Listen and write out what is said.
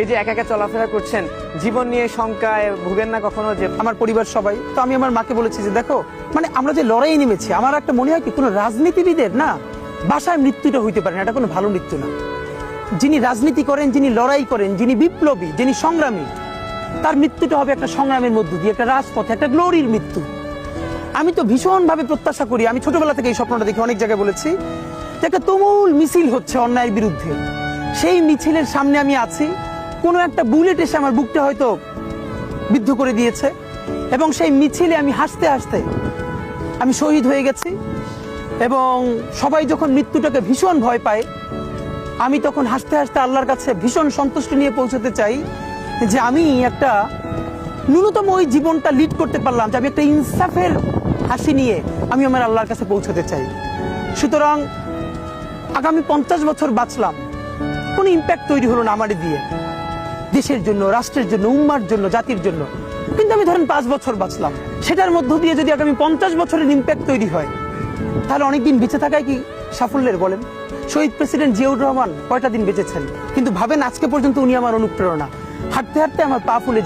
এই যে একা একা চলাফেরা করছেন, জীবন নিয়ে শঙ্কায় ভুগেন না কখনো? যে আমার পরিবার সবাই তো, আমি আমার মাকে বলেছি যে দেখো, মানে আমরা যে লড়াই নেমেছি, আমার একটা মনে হয় কি কোনো রাজনীতিবিদের না বাসায় মৃত্যুটা হইতে পারে না, এটা কোনো ভালো মৃত্যু না। যিনি রাজনীতি করেন, যিনি লড়াই করেন, যিনি বিপ্লবী, যিনি সংগ্রামী, তার মৃত্যুটা হবে একটা সংগ্রামের মধ্য দিয়ে, একটা রাজপথে, একটা গ্লোরির মৃত্যু। আমি তো ভীষণভাবে প্রত্যাশা করি, আমি ছোটবেলা থেকে এই স্বপ্নটা দেখি, অনেক জায়গায় বলেছি যে একটা তুমুল মিছিল হচ্ছে অন্যায়ের বিরুদ্ধে, সেই মিছিলের সামনে আমি আছি, কোনো একটা বুলেট এসে আমার বুকটা হয়তো বিদ্ধ করে দিয়েছে, এবং সেই মিছিলে আমি হাসতে হাসতে আমি শহীদ হয়ে গেছি। এবং সবাই যখন মৃত্যুটাকে ভীষণ ভয় পায়, আমি তখন হাসতে হাসতে আল্লাহর কাছে ভীষণ সন্তুষ্টি নিয়ে পৌঁছতে চাই যে আমি একটা ন্যূনতম ওই জীবনটা লিড করতে পারলাম, যে আমি একটা ইনসাফের হাসি নিয়ে আমি আমার আল্লাহর কাছে পৌঁছতে চাই। সুতরাং আগামী 50 বছর বাঁচলাম, কোনো ইম্প্যাক্ট তৈরি হলো না আমার দিয়ে, দেশের জন্য, রাষ্ট্রের জন্য, উম্মার জন্য, জাতির জন্য। কিন্তু আমি ধরেন 5 বছর বাঁচলাম, সেটার মধ্য দিয়ে যদি আগামী 50 বছরের ইম্প্যাক্ট তৈরি হয়, তাহলে অনেকদিন বেঁচে থাকায় কি সাফল্যের বলেন? শহীদ প্রেসিডেন্ট জিয়াউর রহমান কয়টা দিন বেঁচেছেন, কিন্তু ভাবেন আজকে পর্যন্ত উনি আমার অনুপ্রেরণা। হাঁটতে হাঁটতে আমার পা ফুলে যায়।